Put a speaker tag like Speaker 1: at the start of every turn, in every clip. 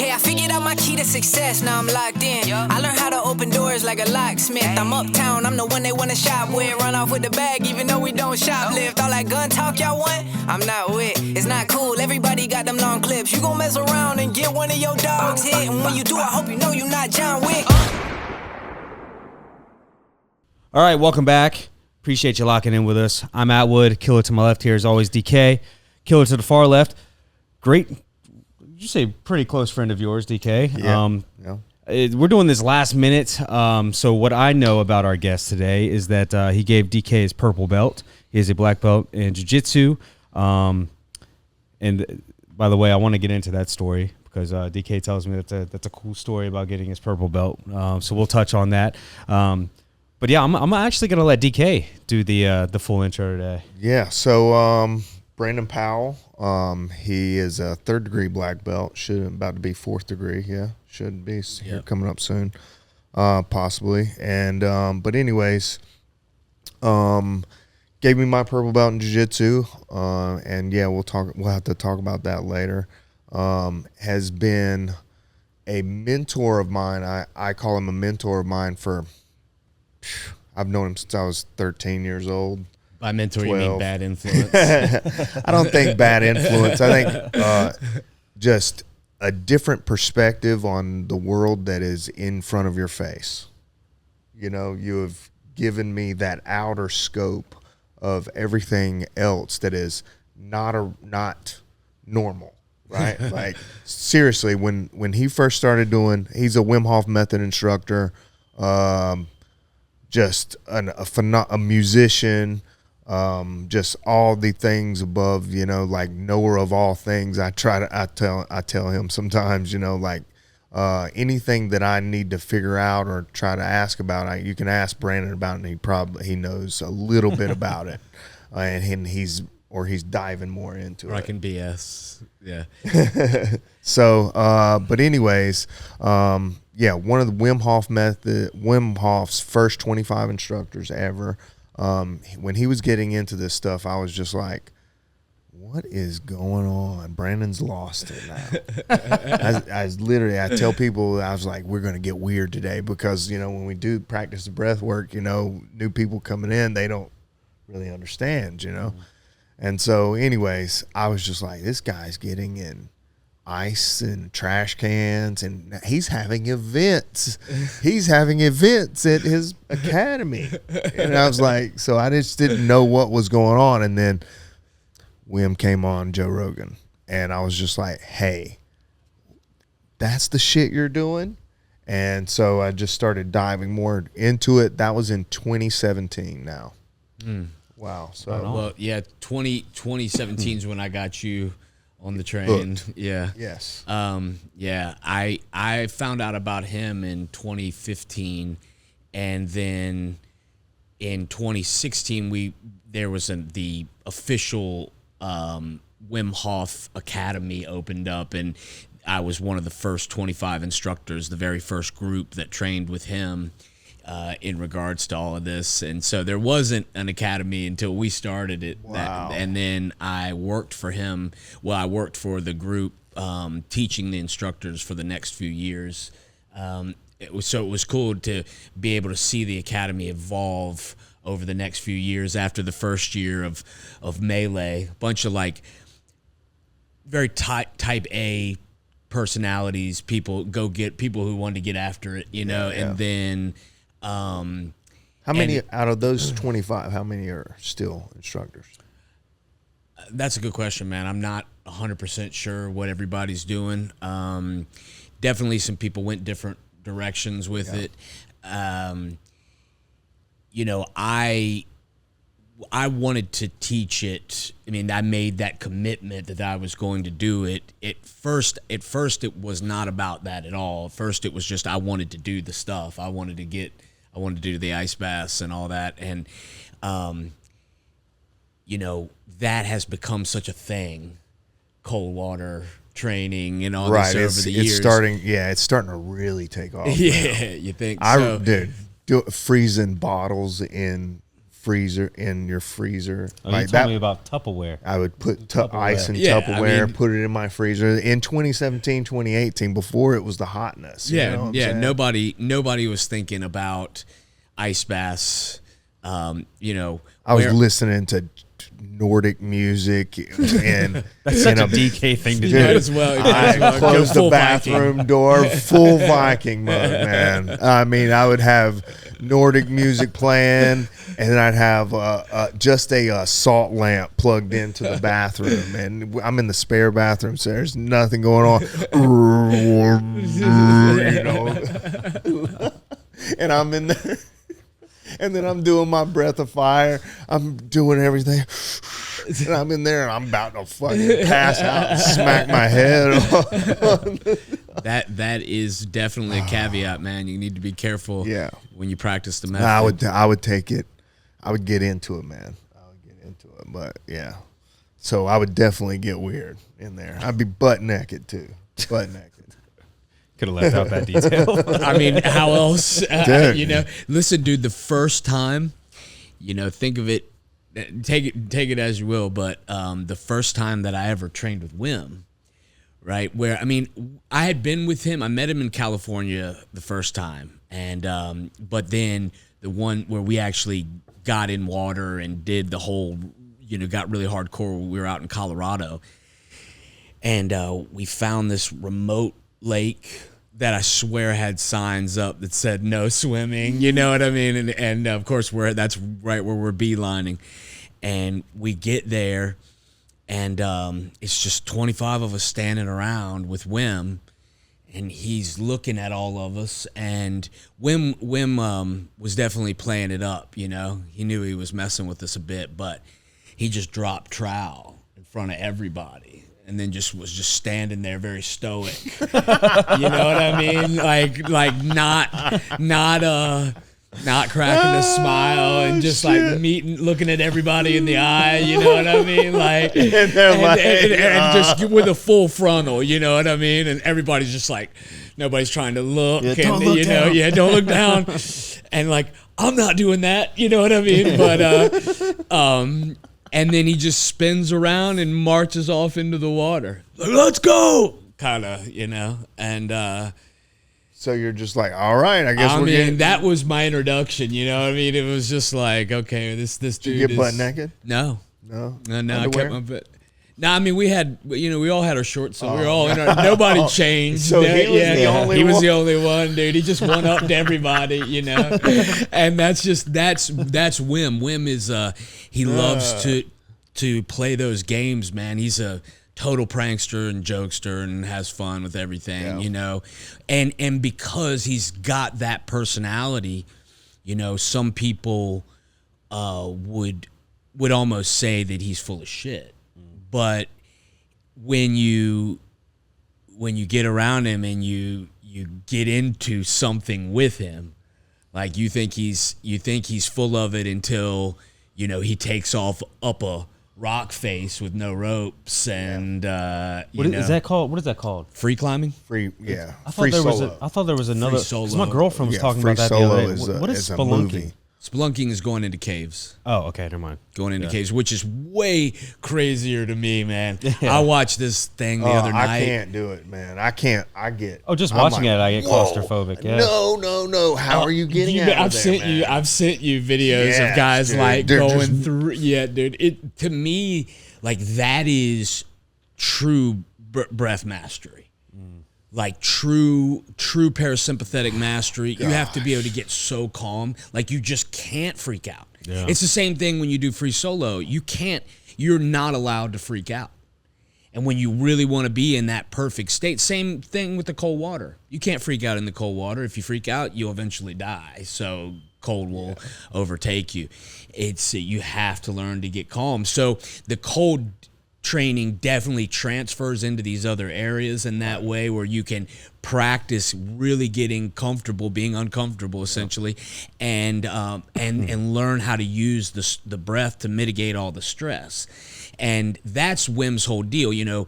Speaker 1: Okay, I figured out my key to success, now I'm locked in. I learned how to open doors like a locksmith. I'm uptown, I'm the one they wanna shop with. Run off with the bag even though we don't shoplift. All that gun talk y'all want, I'm not with. It's not cool, everybody got them long clips. You gon' mess around and get one of your dogs hit. And when you do, I hope you know you're not John Wick.
Speaker 2: All right, welcome back. Appreciate you locking in with us. I'm Atwood. Killer to my left here is always DK. Killer to the far left. Great, you say pretty close friend of yours, DK.
Speaker 3: Yeah.
Speaker 2: We're doing this last minute. So what I know about our guest today is that he gave DK his purple belt. He has a black belt in jiu-jitsu. And by the way, I want to get into that story because DK tells me that's a cool story about getting his purple belt. So we'll touch on that. But yeah, I'm actually gonna let DK do the full intro today.
Speaker 3: Yeah. So Brandon Powell, he is a 3rd degree black belt. About to be 4th degree. Yeah, should be here coming up soon, possibly. And but anyways, gave me my purple belt in jiu-jitsu, and yeah, we'll have to talk about that later. Has been a mentor of mine. I call him a mentor of mine for. I've known him since I was 13 years old.
Speaker 4: By mentor, 12. You mean bad influence?
Speaker 3: I don't think bad influence. I think just a different perspective on the world that is in front of your face. You know, you have given me that outer scope of everything else that is not normal, right? Like, seriously, when he first started he's a Wim Hof Method instructor, just a musician, just all the things above, you know, like knower of all things. I tell him sometimes, you know, like anything that I need to figure out or try to ask about, you can ask Brandon about it, and he knows a little bit about it, and he's diving more into it.
Speaker 4: Or I can BS, yeah.
Speaker 3: So, but anyways, yeah, one of the Wim Hof's first 25 instructors ever. When he was getting into this stuff, I was just like, what is going on? Brandon's lost it now. I tell people, I was like, we're going to get weird today because, you know, when we do practice the breath work, you know, new people coming in, they don't really understand, you know? And so anyways, I was just like, this guy's getting in ice and trash cans, and he's having events. He's having events at his academy. And I was like, so I just didn't know what was going on. And then Wim came on, Joe Rogan, and I was just like, hey, that's the shit you're doing? And so I just started diving more into it. That was in 2017 now. Wow. So
Speaker 4: well, yeah, 2017 is when I got you on the train.
Speaker 3: Hooked.
Speaker 4: Yeah.
Speaker 3: Yes.
Speaker 4: Yeah. I found out about him in 2015, and then in 2016 there was the official Wim Hof Academy opened up, and I was one of the first 25 instructors, the very first group that trained with him in regards to all of this. And so there wasn't an academy until we started it.
Speaker 3: Wow.
Speaker 4: And then I worked for him. Well, I worked for the group teaching the instructors for the next few years. It was cool to be able to see the academy evolve over the next few years after the first year of Melee. A bunch of like very type A personalities, people who wanted to get after it, you know,
Speaker 3: Yeah.
Speaker 4: and then
Speaker 3: how many out of those 25, how many are still instructors?
Speaker 4: That's a good question, man. I'm not 100% sure what everybody's doing. Definitely some people went different directions with it. You know, I wanted to teach it. I mean, I made that commitment that I was going to do it. At first, it was not about that at all. At first, it was just I wanted to do the stuff. I wanted to do the ice baths and all that. And, you know, that has become such a thing, cold water training and all this over the years.
Speaker 3: It's starting to really take off.
Speaker 4: Yeah, you think
Speaker 3: so? Dude, freezing bottles in freezer in your freezer.
Speaker 2: Oh, you told me about Tupperware.
Speaker 3: I would put
Speaker 2: Tupperware.
Speaker 3: ice in
Speaker 4: Yeah,
Speaker 3: Tupperware,
Speaker 4: I mean-
Speaker 3: put it in my freezer in 2017, 2018, before it was the hotness. You know what I'm saying?
Speaker 4: Nobody was thinking about ice baths. You know,
Speaker 3: I was listening to Nordic music and
Speaker 2: That's such a DK thing to
Speaker 4: You might
Speaker 2: do.
Speaker 4: as well.
Speaker 3: I closed the
Speaker 4: Full
Speaker 3: bathroom
Speaker 4: Viking.
Speaker 3: door, full Viking mode, man. I mean, I would have Nordic music playing, and then I'd have just a salt lamp plugged into the bathroom, and I'm in the spare bathroom, so there's nothing going on. You know, and I'm in there. And then I'm doing my breath of fire. I'm doing everything. And I'm in there and I'm about to fucking pass out and smack my head off.
Speaker 4: That is definitely a caveat, man. You need to be careful when you practice the method.
Speaker 3: I would take it. I would get into it, man. I would get into it. But yeah. So I would definitely get weird in there. I'd be butt naked too. Butt naked.
Speaker 2: Could have left out that detail.
Speaker 4: I mean, how else?
Speaker 3: Dude.
Speaker 4: You know, listen, dude. The first time, you know, think of it, take it as you will. But the first time that I ever trained with Wim, right? Where I mean, I had been with him. I met him in California the first time, and but then the one where we actually got in water and did the whole, you know, got really hardcore. We were out in Colorado, and we found this remote lake that I swear had signs up that said no swimming, you know what I mean? And of course that's right where we're beelining. And we get there and it's just 25 of us standing around with Wim, and he's looking at all of us, and Wim was definitely playing it up, you know. He knew he was messing with us a bit, but he just dropped trowel in front of everybody. And then was just standing there very stoic. You know what I mean? Like not cracking a smile and just like looking at everybody in the eye. You know what I mean? Like and just with a full frontal. You know what I mean? And everybody's just like, nobody's trying to look.
Speaker 3: Yeah,
Speaker 4: and
Speaker 3: don't look down.
Speaker 4: don't look down. And like, I'm not doing that. You know what I mean? But and then he just spins around and marches off into the water. Like, let's go, kind of, you know. And
Speaker 3: So you're just like, all right, I guess
Speaker 4: I
Speaker 3: we're
Speaker 4: mean,
Speaker 3: getting.
Speaker 4: that was my introduction. You know what I mean? It was just like, okay, this dude.
Speaker 3: Did you get butt naked?
Speaker 4: No.
Speaker 3: No.
Speaker 4: I
Speaker 3: Underwear?
Speaker 4: kept my butt. No, I mean, we had, you know, we all had our shorts, so we were all in our, nobody changed.
Speaker 3: So he was the only
Speaker 4: He was
Speaker 3: one?
Speaker 4: the only one, dude. He just went up to everybody, you know. And that's Wim. Wim is he loves to play those games, man. He's a total prankster and jokester and has fun with everything, you know. And because he's got that personality, you know, some people would almost say that he's full of shit. But when you get around him and you get into something with him, like you think he's full of it until, you know, he takes off up a rock face with no ropes and
Speaker 2: What is that called? What is that called?
Speaker 4: free climbing.
Speaker 3: Free, yeah.
Speaker 2: I
Speaker 3: Free
Speaker 2: thought
Speaker 3: solo.
Speaker 2: I thought there was another.
Speaker 4: solo.
Speaker 2: 'Cause my girlfriend was
Speaker 3: Yeah,
Speaker 2: talking
Speaker 3: free
Speaker 2: about that the
Speaker 3: solo
Speaker 2: other day.
Speaker 3: is
Speaker 2: What
Speaker 3: a
Speaker 2: is
Speaker 3: movie.
Speaker 2: spelunking?
Speaker 4: Spelunking is going into caves.
Speaker 2: Oh, okay, never mind.
Speaker 4: Going into caves, which is way crazier to me, man. I watched this thing the other night.
Speaker 3: I can't do it, man. I can't. I get.
Speaker 2: Oh, just
Speaker 3: I'm
Speaker 2: watching
Speaker 3: like,
Speaker 2: it, I get
Speaker 3: whoa.
Speaker 2: claustrophobic. Yeah.
Speaker 3: No. How are you getting out of
Speaker 4: I've
Speaker 3: there,
Speaker 4: sent
Speaker 3: man?
Speaker 4: you. I've sent you videos
Speaker 3: Yes,
Speaker 4: of guys
Speaker 3: dude.
Speaker 4: like
Speaker 3: They're
Speaker 4: going
Speaker 3: just-
Speaker 4: through. Yeah, dude. It to me, like that is true breath mastery. Like true parasympathetic mastery. You have to be able to get so calm. Like you just can't freak out.
Speaker 2: Yeah.
Speaker 4: It's the same thing when you do free solo. You're not allowed to freak out. And when you really want to be in that perfect state, same thing with the cold water. You can't freak out in the cold water. If you freak out, you'll eventually die. So cold will overtake you. You have to learn to get calm. So the cold training definitely transfers into these other areas in that way where you can practice really getting comfortable, being uncomfortable essentially, and learn how to use the breath to mitigate all the stress. And that's Wim's whole deal. You know,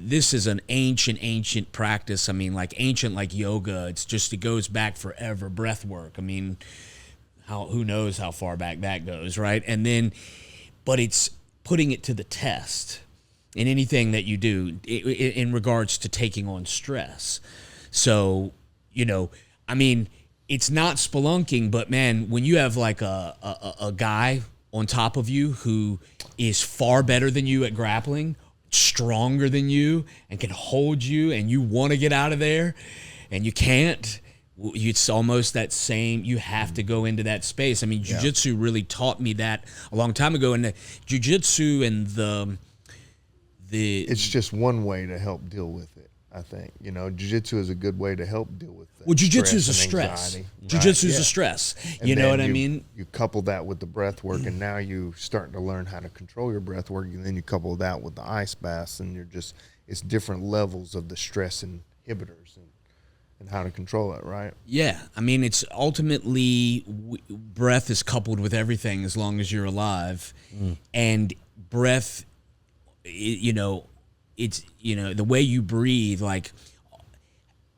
Speaker 4: this is an ancient practice. I mean, like ancient like yoga. It goes back forever. Breath work. I mean, who knows how far back that goes, right? And then, but it's putting it to the test in anything that you do in regards to taking on stress. So, I mean, it's not spelunking, but man, when you have like a guy on top of you who is far better than you at grappling, stronger than you, and can hold you, and you want to get out of there, and you can't, it's almost that same, you have to go into that space. I mean, jiu-jitsu really taught me that a long time ago, and the jiu-jitsu and the
Speaker 3: it's just one way to help deal with it. I think, jiu-jitsu is a good way to help deal with that.
Speaker 4: Well, jiu-jitsu is a stress. Jiu-jitsu is a stress. You know what I mean?
Speaker 3: You couple that with the breath work, and now you starting to learn how to control your breath work, and then you couple that with the ice baths, and it's different levels of the stress inhibitors and how to control it, right?
Speaker 4: Yeah. I mean, it's ultimately breath is coupled with everything as long as you're alive. And breath, it's, the way you breathe, like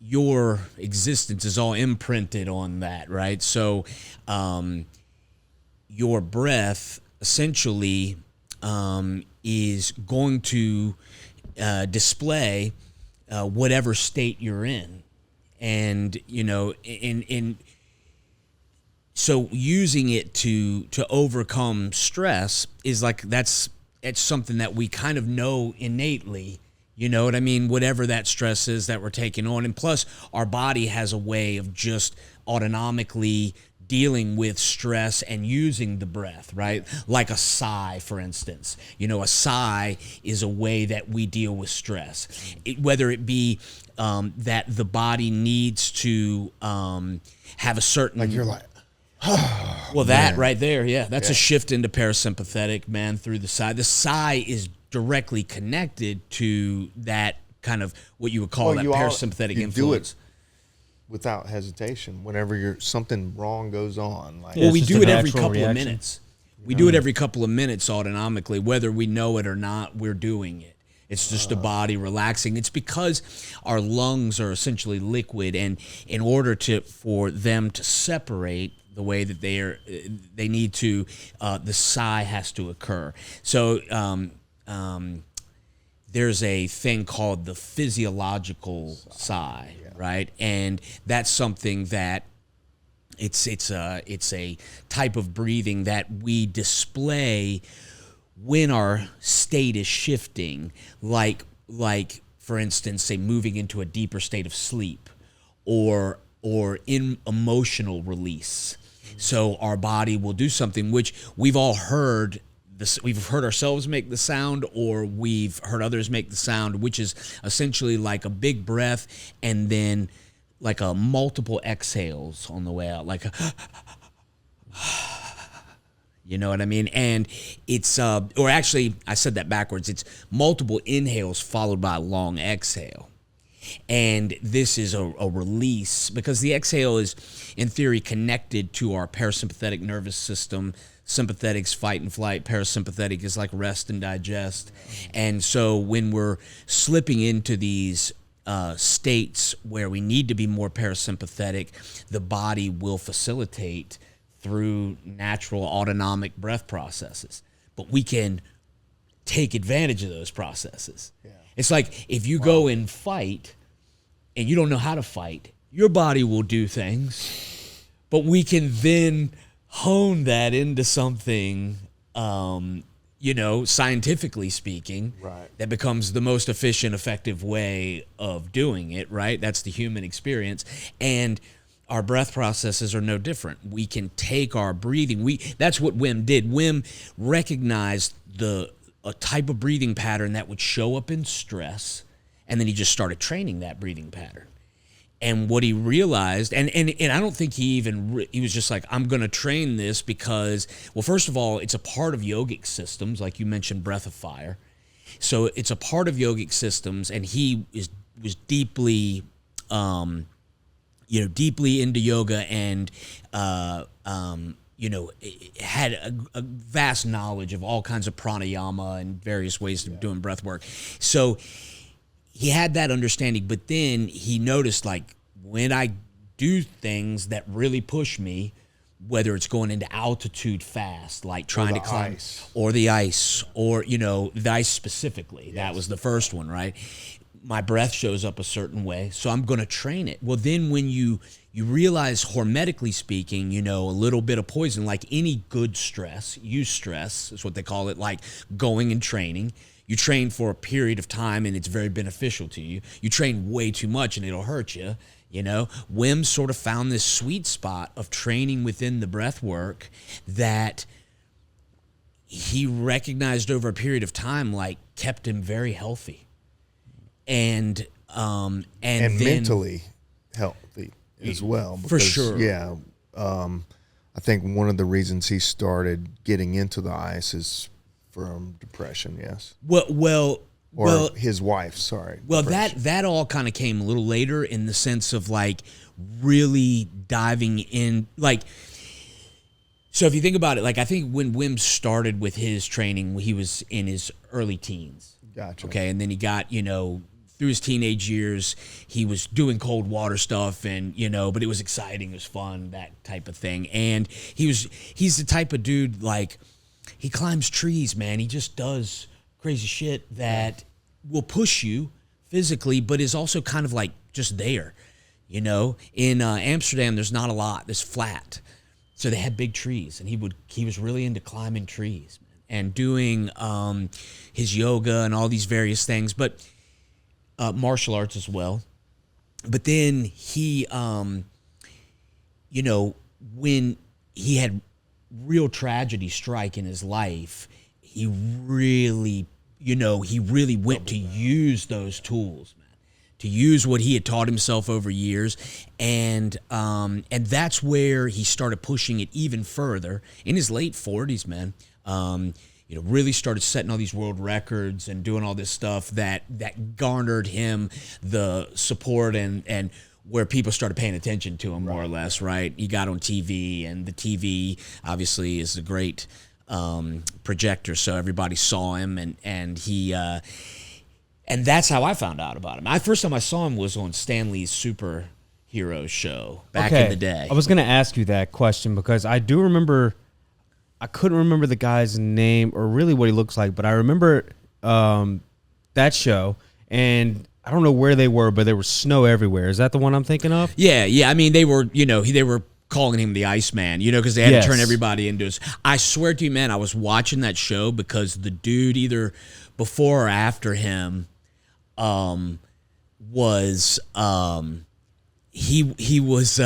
Speaker 4: your existence is all imprinted on that, right? So your breath essentially is going to display whatever state you're in. And, so using it to overcome stress is like, it's something that we kind of know innately, you know what I mean? Whatever that stress is that we're taking on. And plus, our body has a way of just autonomically dealing with stress and using the breath, right? Like a sigh, for instance. A sigh is a way that we deal with stress. Whether it be that the body needs to have a certain...
Speaker 3: Like you're like...
Speaker 4: Well, that right there, that's a shift into parasympathetic, man, through the sigh. The sigh is directly connected to that kind of what you would call that parasympathetic influence.
Speaker 3: Do it without hesitation whenever something wrong goes on. Like,
Speaker 4: well, we do it every couple of minutes. We do it every couple of minutes autonomically, whether we know it or not. We're doing it. It's just the body relaxing. It's because our lungs are essentially liquid, and in order for them to separate the way that they need to, the sigh has to occur. So there's a thing called the physiological sigh, right? And that's something that it's a type of breathing that we display when our state is shifting, like for instance, say moving into a deeper state of sleep, or in emotional release. So our body will do something which we've all heard. We've heard ourselves make the sound, or we've heard others make the sound, which is essentially like a big breath and then like a multiple exhales on the way out, like a, you know what I mean? And it's, or actually, I said that backwards. It's multiple inhales followed by a long exhale. And this is a release, because the exhale is, in theory, connected to our parasympathetic nervous system. Sympathetic's fight and flight. Parasympathetic is like rest and digest. And so when we're slipping into these states where we need to be more parasympathetic, the body will facilitate through natural autonomic breath processes. But we can take advantage of those processes. Yeah. It's like if you go and fight and you don't know how to fight, your body will do things, but we can then hone that into something, scientifically speaking, right, that becomes the most efficient, effective way of doing it, right? That's the human experience. And our breath processes are no different. We can take our breathing. That's what Wim did. Wim recognized a type of breathing pattern that would show up in stress, and then he just started training that breathing pattern. And what he realized, and I don't think he was just like, I'm going to train this because, well, first of all, it's a part of yogic systems, like you mentioned, breath of fire. So it's a part of yogic systems, and he was deeply, deeply into yoga, and had a vast knowledge of all kinds of pranayama and various ways of doing breath work. So he had that understanding, but then he noticed, like, when I do things that really push me, whether it's going into altitude fast, like trying to climb,
Speaker 3: ice.
Speaker 4: or the ice, or the ice specifically. Yes. That was the first one, right? My breath shows up a certain way, so I'm going to train it. Well, then when you realize, hormetically speaking, a little bit of poison, like any good stress, eustress is what they call it, like going and training. You train for a period of time and it's very beneficial to you. You train way too much and it'll hurt you. Wim sort of found this sweet spot of training within the breath work that he recognized over a period of time, like, kept him very healthy. And then,
Speaker 3: mentally healthy as well. Because,
Speaker 4: for sure.
Speaker 3: Yeah. I think one of the reasons he started getting into the ice is from depression. Yes.
Speaker 4: Well,
Speaker 3: his wife. Sorry.
Speaker 4: Well,
Speaker 3: depression.
Speaker 4: that all kind of came a little later, in the sense of, like, really diving in, like. So if you think about it, like, I think when Wim started with his training, he was in his early teens.
Speaker 3: Gotcha.
Speaker 4: Okay, and then he got, through his teenage years, he was doing cold water stuff, and but it was exciting, it was fun, that type of thing. And he's the type of dude, like, he climbs trees, man. He just does crazy shit that will push you physically, but is also kind of like just there. In Amsterdam, there's not a lot. There's flat, so they had big trees, and he was really into climbing trees, man, and doing his yoga and all these various things, but martial arts as well. But then he, when he had real tragedy strike in his life, he really went to use those tools, man, to use what he had taught himself over years, and that's where he started pushing it even further in his late 40s, man. Really started setting all these world records and doing all this stuff that garnered him the support and where people started paying attention to him, more or less, right? He got on TV, and the TV obviously is a great projector, so everybody saw him, and he and that's how I found out about him. First time I saw him was on Stanley's Superhero show back in the day.
Speaker 2: I was going to ask you that question because I do remember. I couldn't remember the guy's name or really what he looks like, but I remember that show, and I don't know where they were, but there was snow everywhere. Is that the one I'm thinking of?
Speaker 4: Yeah. I mean, they were calling him the Iceman, because they had to turn everybody into his. I swear to you, man, I was watching that show because the dude, either before or after him, was he was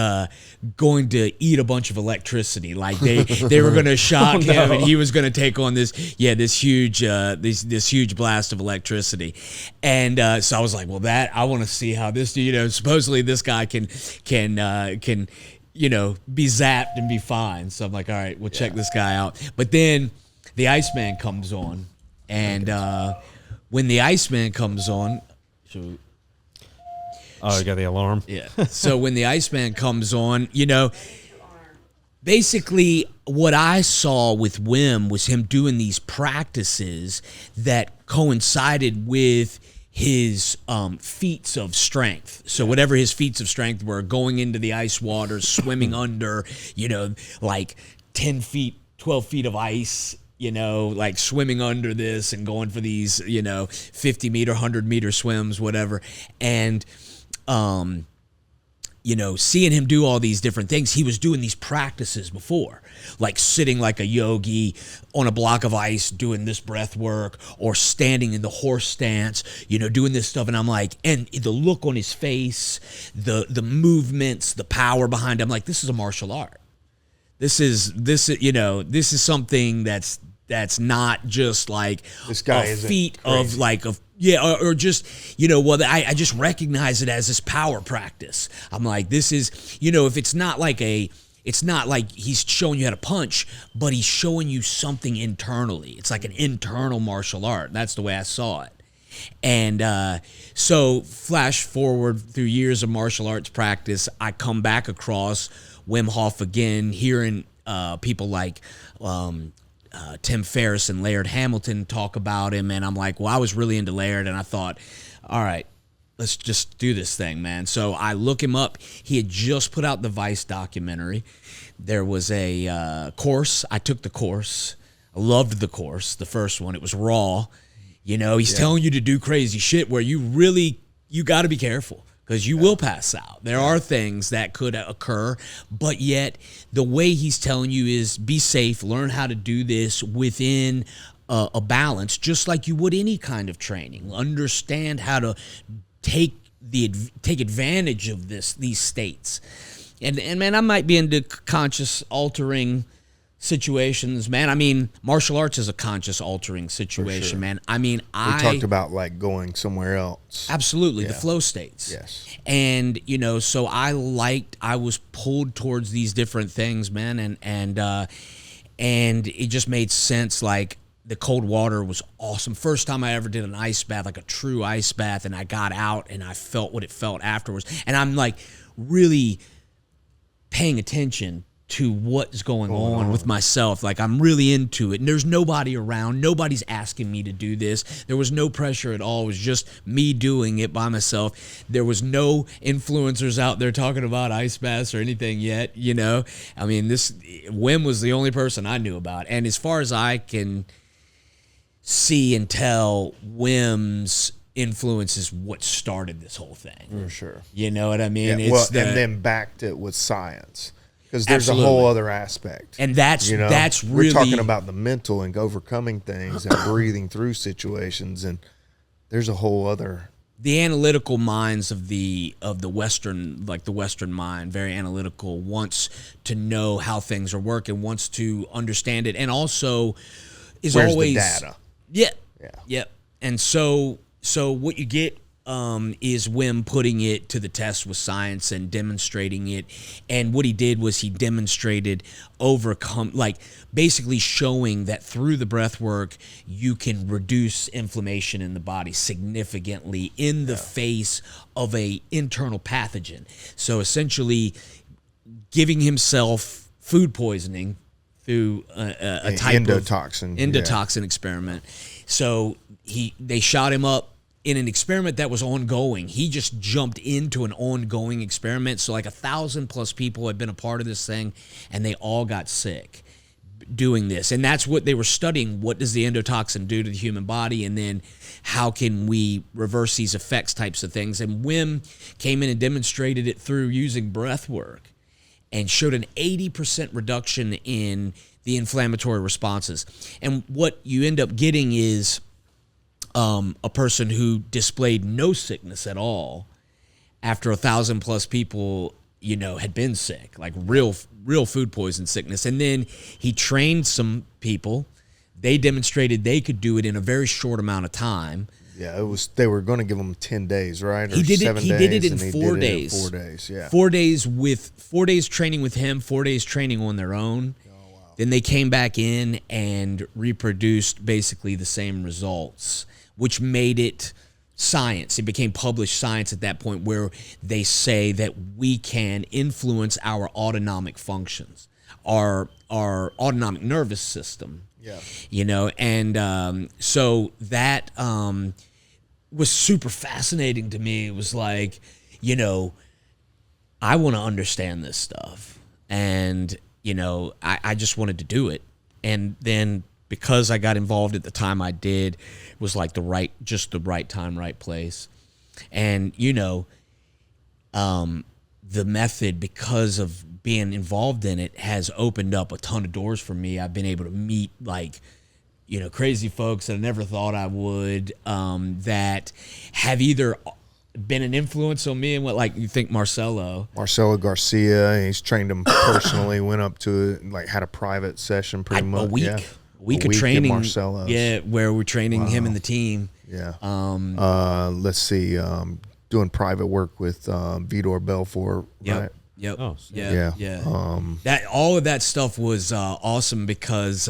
Speaker 4: going to eat a bunch of electricity. Like they were going to shock him, and he was going to take on this huge blast of electricity. And so I was like, well, I want to see how this, supposedly this guy can be zapped and be fine. So I'm like, all right, we'll check this guy out. But then the Iceman comes on, and when the Iceman comes on,
Speaker 2: oh, you got the alarm.
Speaker 4: Yeah. So when the Iceman comes on, basically what I saw with Wim was him doing these practices that coincided with his feats of strength. So whatever his feats of strength were, going into the ice water, swimming under, like 10 feet, 12 feet of ice, like swimming under this and going for these, 50-meter, 100-meter swims, whatever. And seeing him do all these different things, he was doing these practices before, like sitting like a yogi on a block of ice doing this breath work, or standing in the horse stance, doing this stuff. And I'm like, and the look on his face, the movements, the power behind him, like, this is a martial art. This is something that's not just like
Speaker 3: this guy
Speaker 4: a feat of like a. Yeah, or just, I just recognize it as this power practice. I'm like, this is, if it's not like he's showing you how to punch, but he's showing you something internally. It's like an internal martial art. That's the way I saw it. And so flash forward through years of martial arts practice, I come back across Wim Hof again, hearing people like Tim Ferriss and Laird Hamilton talk about him, and I'm like, well, I was really into Laird, and I thought, all right, let's just do this thing, man. So I look him up. He had just put out the Vice documentary. There was a course. I took the course. I loved the course, the first one. It was raw. You know, he's telling you to do crazy shit where you got to be careful because you will pass out. There are things that could occur, but yet the way he's telling you is be safe, learn how to do this within a balance, just like you would any kind of training. Understand how to take advantage of these states. And man, I might be into conscious altering situations, man. I mean, martial arts is a conscious altering situation, man. I mean,
Speaker 3: we talked about like going somewhere else.
Speaker 4: Absolutely, the flow states.
Speaker 3: Yes.
Speaker 4: And you know, so I was pulled towards these different things, man, and it just made sense. Like the cold water was awesome. First time I ever did an ice bath, like a true ice bath, and I got out and I felt what it felt afterwards. And I'm like really paying attention to what's going on with myself. Like I'm really into it, and there's nobody around. Nobody's asking me to do this. There was no pressure at all. It was just me doing it by myself. There was no influencers out there talking about ice baths or anything yet, you know. I mean, Wim was the only person I knew about. And as far as I can see and tell, Wim's influence is what started this whole thing.
Speaker 3: For sure.
Speaker 4: You know what I mean?
Speaker 3: Yeah, and then backed it with science. Because there's
Speaker 4: Absolutely.
Speaker 3: a whole other aspect.
Speaker 4: And that's really...
Speaker 3: We're talking about the mental and overcoming things and breathing through situations, and there's a whole other...
Speaker 4: The analytical minds of the Western, like the Western mind, very analytical, wants to know how things are working, wants to understand it, and also is
Speaker 3: Where's
Speaker 4: always...
Speaker 3: the data?
Speaker 4: Yeah.
Speaker 3: Yeah.
Speaker 4: Yep. And so what you get is Wim putting it to the test with science and demonstrating it. And what he did was he demonstrated basically showing that through the breath work, you can reduce inflammation in the body significantly in the face of a internal pathogen. So essentially giving himself food poisoning through a type endotoxin experiment. So they shot him up in an experiment that was ongoing. He just jumped into an ongoing experiment. So like 1,000+ people had been a part of this thing, and they all got sick doing this. And that's what they were studying. What does the endotoxin do to the human body? And then how can we reverse these effects types of things? And Wim came in and demonstrated it through using breath work and showed an 80% reduction in the inflammatory responses. And what you end up getting is a person who displayed no sickness at all after 1,000+ people, you know, had been sick, like real food poison sickness. And then he trained some people. They demonstrated they could do it in a very short amount of time.
Speaker 3: Yeah, they were going to give him 10 days, right? Or
Speaker 4: He did
Speaker 3: 7
Speaker 4: it. He
Speaker 3: days,
Speaker 4: did it in
Speaker 3: and he
Speaker 4: 4
Speaker 3: did it in
Speaker 4: days.
Speaker 3: 4 days, yeah.
Speaker 4: 4 days training with him. 4 days training on their own. Oh, wow. Then they came back in and reproduced basically the same results, which made it science. It became published science at that point, where they say that we can influence our autonomic functions, our autonomic nervous system. Yeah. You know, and so that was super fascinating to me. It was like, you know, I want to understand this stuff, and you know, I just wanted to do it. And then because I got involved at the time I did, it was like the right time, right place. And, you know, the method, because of being involved in it, has opened up a ton of doors for me. I've been able to meet, like, you know, crazy folks that I never thought I would, that have either been an influence on me, and what, like, you think Marcelo
Speaker 3: Garcia, he's trained him personally, went up to it, like had a private session pretty much.
Speaker 4: A week.
Speaker 3: Yeah.
Speaker 4: Week of training,
Speaker 3: Marcelo's.
Speaker 4: yeah, where we're training him and the team.
Speaker 3: Yeah. Let's see, doing private work with Vitor Belfort, right?
Speaker 4: Yep.
Speaker 2: Oh,
Speaker 4: yeah. That all of that stuff was awesome, because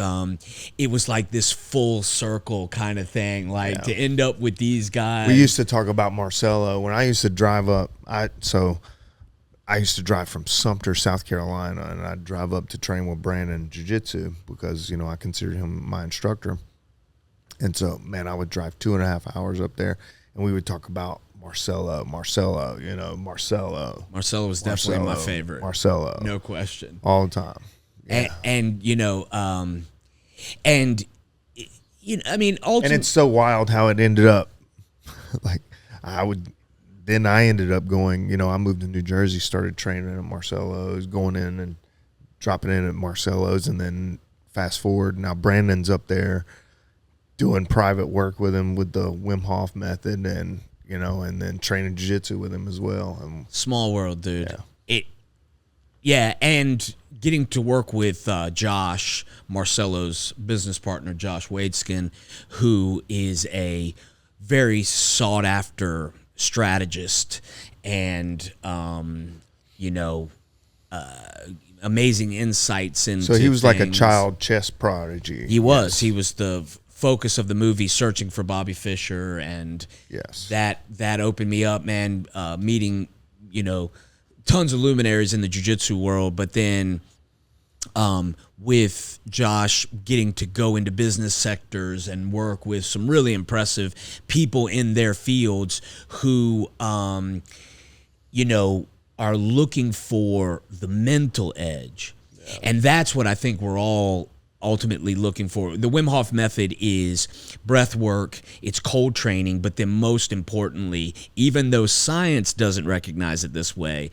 Speaker 4: it was like this full circle kind of thing. Like to end up with these guys.
Speaker 3: We used to talk about Marcelo when I used to drive up. I used to drive from Sumter, South Carolina, and I'd drive up to train with Brandon Jiu-Jitsu because, you know, I considered him my instructor. And so, man, I would drive 2.5 hours up there, and we would talk about Marcelo,
Speaker 4: Marcelo was definitely my favorite.
Speaker 3: Marcelo.
Speaker 4: No question.
Speaker 3: All the time. Yeah.
Speaker 4: And I mean, ultimately,
Speaker 3: And it's so wild how it ended up. Like, I ended up going, I moved to New Jersey, started training at Marcelo's, going in and dropping in at Marcelo's, and then fast forward, now Brandon's up there doing private work with him with the Wim Hof Method, and and then training jiu-jitsu with him as well. And
Speaker 4: small world, dude. Yeah. And getting to work with Josh, Marcelo's business partner, Josh Wadeskin, who is a very sought-after strategist and, amazing insights into
Speaker 3: so he was like a
Speaker 4: things.
Speaker 3: child chess prodigy.
Speaker 4: He was. Yes. He was the focus of the movie Searching for Bobby Fischer, and
Speaker 3: yes,
Speaker 4: that opened me up, man, meeting, tons of luminaries in the jiu-jitsu world, but then with Josh getting to go into business sectors and work with some really impressive people in their fields who, are looking for the mental edge. Yeah. And that's what I think we're all ultimately looking for. The Wim Hof Method is breath work, it's cold training, but then most importantly, even though science doesn't recognize it this way,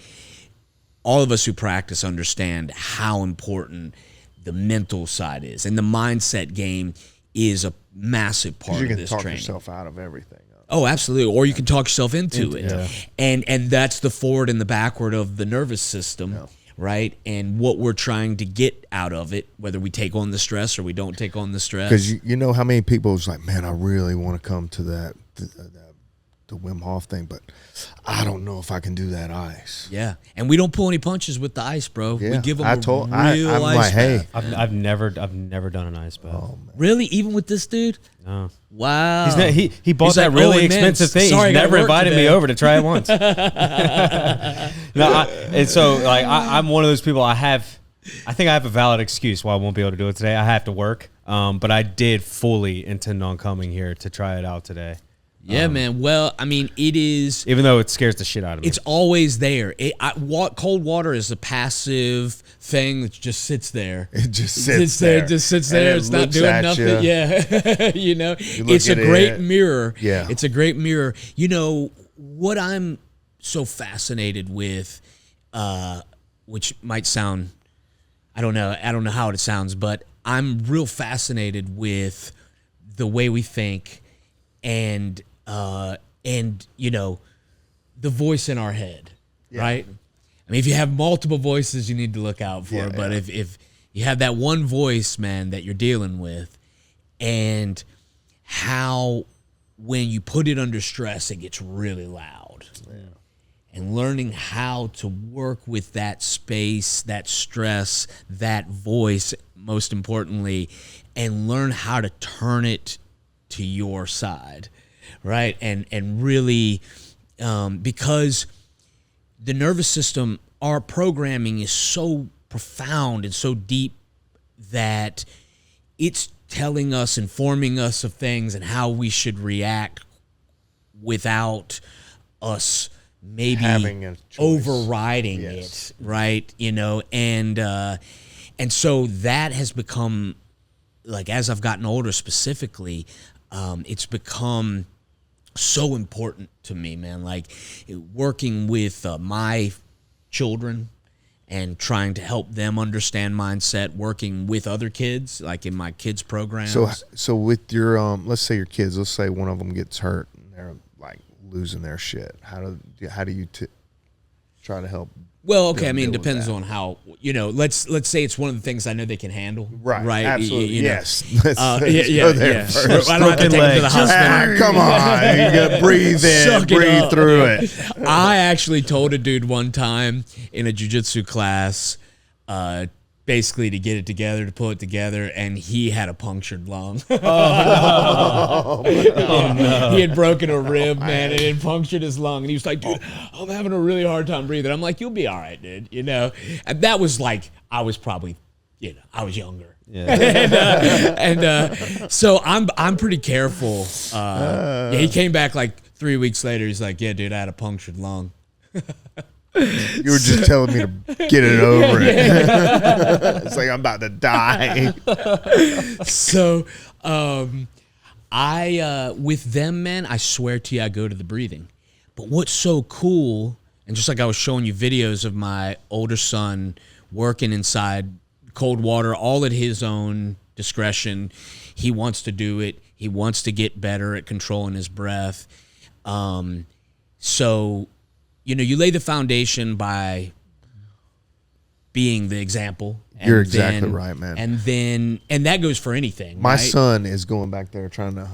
Speaker 4: all of us who practice understand how important the mental side is. And the mindset game is a massive part of this training. You can talk
Speaker 3: yourself out of everything.
Speaker 4: Oh, absolutely. Or you can talk yourself into it.
Speaker 3: Yeah.
Speaker 4: And that's the forward and the backward of the nervous system, right? And what we're trying to get out of it, whether we take on the stress or we don't take on the stress.
Speaker 3: Because you know how many people is like, man, I really want to come to the Wim Hof thing, but I don't know if I can do that ice.
Speaker 4: Yeah, and we don't pull any punches with the ice, bro.
Speaker 3: Yeah.
Speaker 4: We give them
Speaker 3: I'm
Speaker 4: real
Speaker 3: like,
Speaker 4: ice
Speaker 3: hey,
Speaker 2: I've never done an ice bath.
Speaker 3: Oh, man.
Speaker 4: Really? Even with this dude?
Speaker 2: No.
Speaker 4: Wow.
Speaker 2: He bought
Speaker 4: He's
Speaker 2: that
Speaker 4: like,
Speaker 2: really
Speaker 4: immense.
Speaker 2: expensive thing.
Speaker 4: Sorry,
Speaker 2: He's
Speaker 4: I gotta
Speaker 2: never
Speaker 4: work
Speaker 2: invited
Speaker 4: today.
Speaker 2: me over to try it once. And so like I'm one of those people. I think I have a valid excuse why I won't be able to do it today. I have to work. But I did fully intend on coming here to try it out today.
Speaker 4: Yeah, man. Well, I mean, it is.
Speaker 2: Even though it scares the shit out of me.
Speaker 4: It's always there. Cold water is a passive thing that just sits there.
Speaker 3: It just sits there.
Speaker 4: It just sits there. It's not doing nothing. Yeah. It's a great mirror.
Speaker 3: Yeah.
Speaker 4: It's a great mirror. What I'm so fascinated with, which might sound, I don't know how it sounds, but I'm real fascinated with the way we think and the voice in our head, right? I mean, if you have multiple voices, you need to look out for it. But if you have that one voice, man, that you're dealing with, and how when you put it under stress, it gets really loud. Yeah. And learning how to work with that space, that stress, that voice, most importantly, and learn how to turn it to your side, right? And really, because the nervous system, our programming is so profound and so deep that it's telling us, informing us of things and how we should react without us maybe
Speaker 3: having a choice.
Speaker 4: Overriding it, right? And so that has become, like, as I've gotten older specifically, it's become so important to me, man. Like, working with my children and trying to help them understand mindset, working with other kids, like in my kids' programs.
Speaker 3: So with your, let's say your kids, let's say one of them gets hurt and they're like losing their shit. How do you try to help?
Speaker 4: Well, okay, I mean, it depends on how, let's say it's one of the things I know they can handle.
Speaker 3: Right. Absolutely. Yes.
Speaker 4: Let's go there first. I don't have to take them to the hospital.
Speaker 3: Come on. You got to breathe in, breathe through it.
Speaker 4: I actually told a dude one time in a jiu-jitsu class, basically to get it together, to pull it together, and he had a punctured lung.
Speaker 3: Oh, no.
Speaker 4: He had broken a rib, man, and it punctured his lung. And he was like, dude, I'm having a really hard time breathing. I'm like, you'll be all right, dude. And that was like, I was probably, I was younger. Yeah. So I'm pretty careful. He came back like 3 weeks later, he's like, yeah, dude, I had a punctured lung.
Speaker 3: You were just telling me to get it over it. It's like I'm about to die.
Speaker 4: So, with them, man, I swear to you, I go to the breathing. But what's so cool, and just like I was showing you videos of my older son working inside cold water, all at his own discretion. He wants to do it. He wants to get better at controlling his breath. So, you lay the foundation by being the example.
Speaker 3: You're exactly right, man.
Speaker 4: And that goes for anything.
Speaker 3: My
Speaker 4: right?
Speaker 3: son is going back there trying to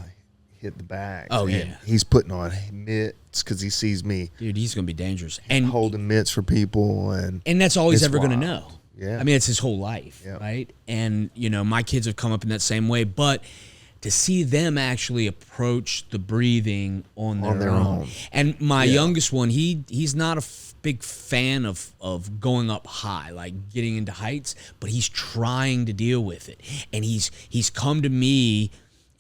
Speaker 3: hit the bag.
Speaker 4: Oh,
Speaker 3: and
Speaker 4: yeah.
Speaker 3: He's putting on mitts because he sees me.
Speaker 4: Dude, he's going to be dangerous. And
Speaker 3: holding mitts for people. And
Speaker 4: that's all he's
Speaker 3: it's
Speaker 4: ever going to
Speaker 3: wild.
Speaker 4: know.
Speaker 3: Yeah.
Speaker 4: I mean, it's his whole life,
Speaker 3: Yeah.
Speaker 4: right? And, my kids have come up in that same way. But to see them actually approach the breathing on their own. And my youngest one, he's not a big fan of going up high, like getting into heights, but he's trying to deal with it. And he's come to me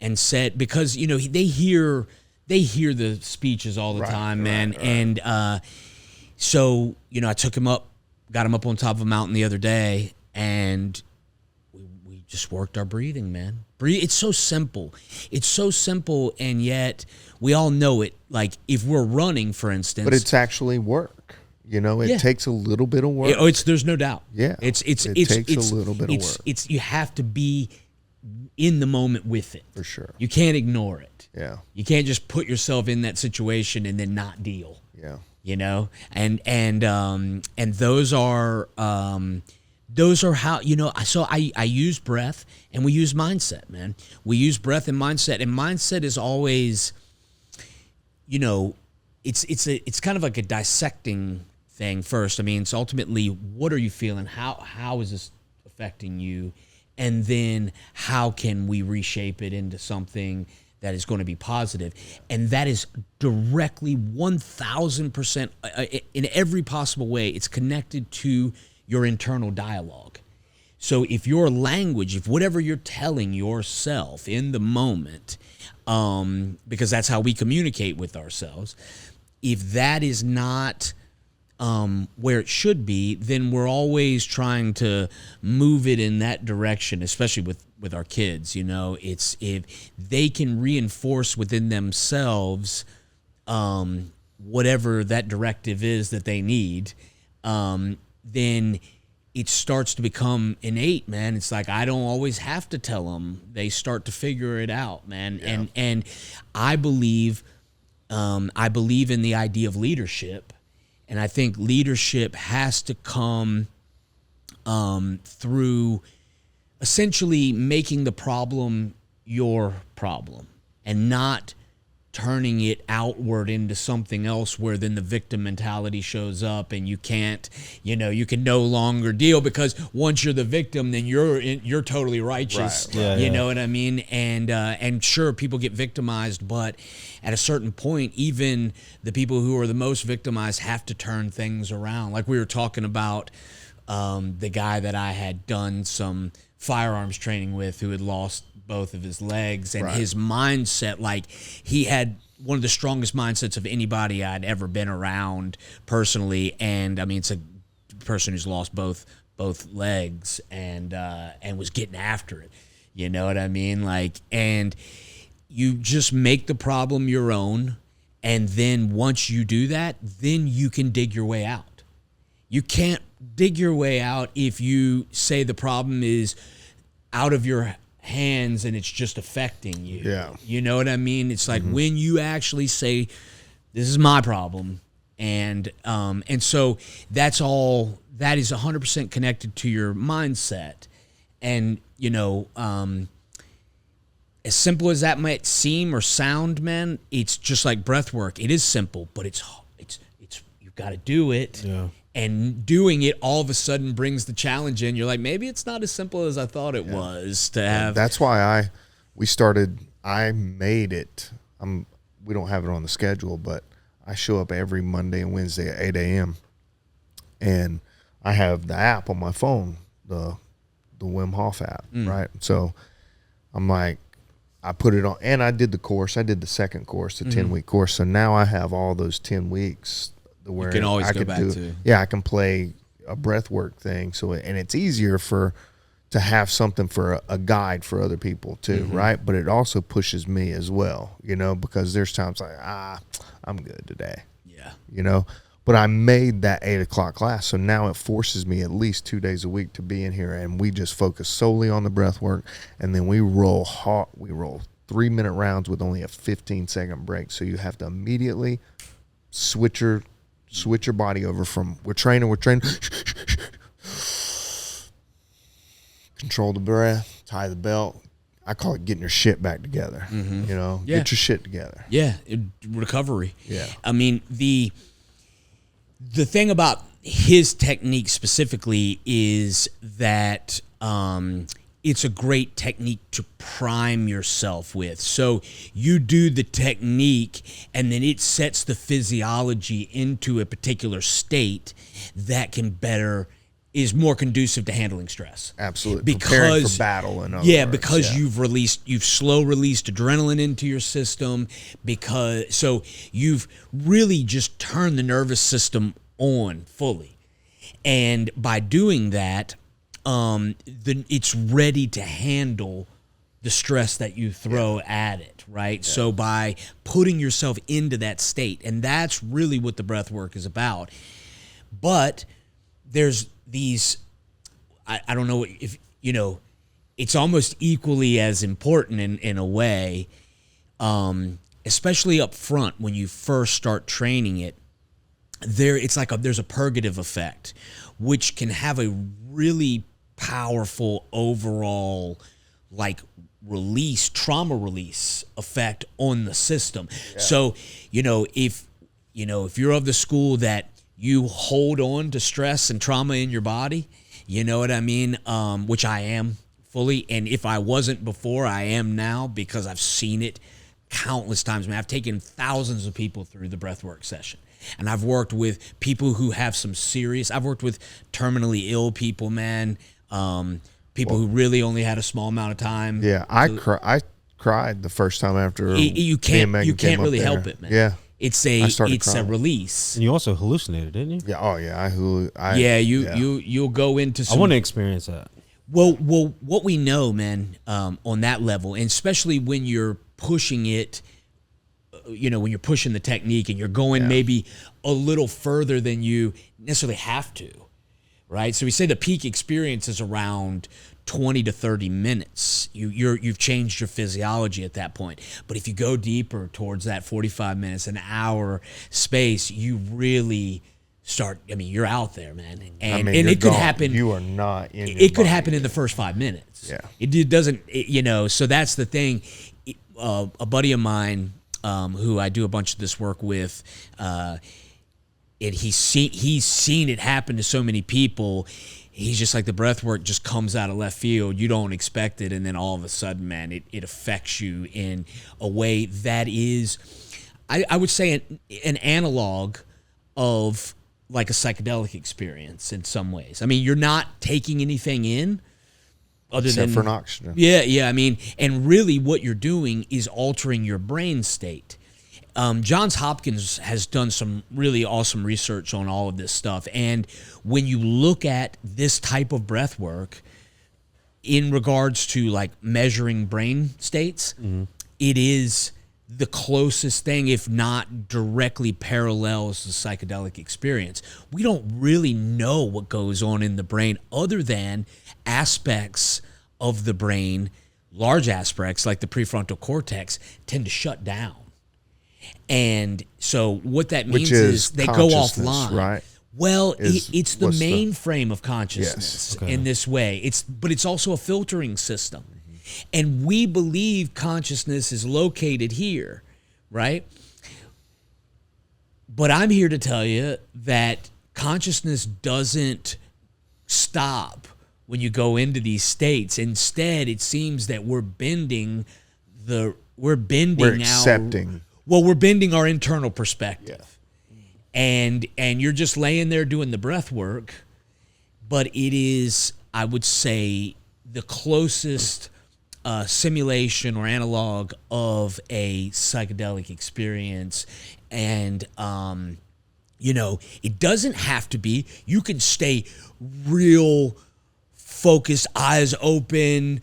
Speaker 4: and said, because they hear the speeches all the time, man. Right. And so I took him up, got him up on top of a mountain the other day, and we just worked our breathing, man. It's so simple. It's so simple, and yet we all know it. Like if we're running, for instance,
Speaker 3: but it's actually work. It takes a little bit of work.
Speaker 4: There's no doubt.
Speaker 3: Yeah, it takes a little bit of work.
Speaker 4: You have to be in the moment with it.
Speaker 3: For sure.
Speaker 4: You can't ignore it.
Speaker 3: Yeah. You
Speaker 4: can't just put yourself in that situation and then not deal.
Speaker 3: Yeah.
Speaker 4: And those are how, so I use breath and we use mindset, man. We use breath and mindset is always, it's kind of like a dissecting thing first. I mean, it's ultimately, what are you feeling? How is this affecting you? And then how can we reshape it into something that is going to be positive? And that is directly 1,000% in every possible way. It's connected to your internal dialogue. So if your language, if whatever you're telling yourself in the moment, because that's how we communicate with ourselves, if that is not where it should be, then we're always trying to move it in that direction, especially with our kids. It's if they can reinforce within themselves whatever that directive is that they need, then it starts to become innate, man. It's like I don't always have to tell them. They start to figure it out, man. Yeah. And I believe in the idea of leadership. And I think leadership has to come through essentially making the problem your problem and not turning it outward into something else where then the victim mentality shows up and you can't, you can no longer deal because once you're the victim, then you're totally righteous. Right. Yeah, you know what I mean? And sure, people get victimized, but at a certain point, even the people who are the most victimized have to turn things around. Like we were talking about the guy that I had done some firearms training with who had lost both of his legs, and his mindset, like he had one of the strongest mindsets of anybody I'd ever been around personally. And I mean, it's a person who's lost both legs and was getting after it. You know what I mean? Like, and you just make the problem your own. And then once you do that, then you can dig your way out. You can't dig your way out if you say the problem is out of your hands and it's just affecting you.
Speaker 3: Yeah.
Speaker 4: You know what I mean? It's like when you actually say, this is my problem. And so that is 100% connected to your mindset. And, as simple as that might seem or sound, man, it's just like breath work. It is simple, but it's you've got to do it. Yeah. And doing it all of a sudden brings the challenge in. You're like, maybe it's not as simple as I thought it was to have.
Speaker 3: That's why I made it. We don't have it on the schedule, but I show up every Monday and Wednesday at 8 a.m. And I have the app on my phone, the Wim Hof app, right? So I'm like, I put it on, and I did the course. I did the second course, the 10-week course. So now I have all those 10 weeks where
Speaker 4: You can always
Speaker 3: I
Speaker 4: go
Speaker 3: could
Speaker 4: back
Speaker 3: do,
Speaker 4: to.
Speaker 3: yeah, I can play a breath work thing. So, and it's easier to have something for a guide for other people too, right? But it also pushes me as well, because there's times like, I'm good today.
Speaker 4: Yeah.
Speaker 3: But I made that 8 o'clock class. So now it forces me at least 2 days a week to be in here, and we just focus solely on the breath work. And then we roll 3-minute rounds with only a 15-second break. So you have to immediately switch your body over from we're training, control the breath, tie the belt. I call it getting your shit back together. Get your shit together.
Speaker 4: Yeah, recovery.
Speaker 3: Yeah.
Speaker 4: I mean, the thing about his technique specifically is that it's a great technique to prime yourself with. So you do the technique, and then it sets the physiology into a particular state that is more conducive to handling stress.
Speaker 3: Absolutely. Preparing for battle and
Speaker 4: because you've slow released adrenaline into your system, so you've really just turned the nervous system on fully. And by doing that, it's ready to handle the stress that you throw at it, right? Yeah. So by putting yourself into that state, and that's really what the breath work is about. But there's these, I don't know if, it's almost equally as important in a way, especially up front when you first start training it. There's a purgative effect, which can have a really powerful overall trauma release effect on the system. Yeah. So, if you're of the school that you hold on to stress and trauma in your body, you know what I mean? Which I am fully. And if I wasn't before, I am now, because I've seen it countless times. I mean, I've taken thousands of people through the breathwork session. And I've worked with people who have I've worked with terminally ill people, man. People who really only had a small amount of time.
Speaker 3: Yeah, I cried the first time after
Speaker 4: you can't really help it, man.
Speaker 3: Yeah.
Speaker 4: It's a release.
Speaker 2: And you also hallucinated, didn't you?
Speaker 3: Yeah. Oh yeah.
Speaker 4: You'll go into some.
Speaker 2: I want to experience that.
Speaker 4: Well, what we know, man, on that level, and especially when you're pushing it, when you're pushing the technique and you're going maybe a little further than you necessarily have to, right? So we say the peak experience is around 20 to 30 minutes. You've changed your physiology at that point. But if you go deeper towards that 45 minutes, an hour space, you really start, you're out there, man. And it could happen.
Speaker 3: You are not in
Speaker 4: it could happen in the first 5 minutes.
Speaker 3: Yeah.
Speaker 4: It doesn't, so that's the thing. A buddy of mine, who I do a bunch of this work with, and he's seen it happen to so many people. He's just like, the breath work just comes out of left field. You don't expect it, and then all of a sudden, man, it affects you in a way that is, I would say, an analog of like a psychedelic experience in some ways. I mean, you're not taking anything in
Speaker 3: except for an oxygen.
Speaker 4: Yeah. And really what you're doing is altering your brain state. Johns Hopkins has done some really awesome research on all of this stuff. And when you look at this type of breath work in regards to like measuring brain states, it is the closest thing, if not directly parallels the psychedelic experience. We don't really know what goes on in the brain other than aspects of the brain, large aspects like the prefrontal cortex, tend to shut down. And so what that means is they go offline.
Speaker 3: Right?
Speaker 4: Well, it's the mainframe of consciousness in this way. But it's also a filtering system. And we believe consciousness is located here, right? But I'm here to tell you that consciousness doesn't stop when you go into these states. Instead, it seems that we're bending our internal perspective. Yeah. And you're just laying there doing the breath work, but it is, I would say, the closest simulation or analog of a psychedelic experience. And, it doesn't have to be. You can stay real focused, eyes open,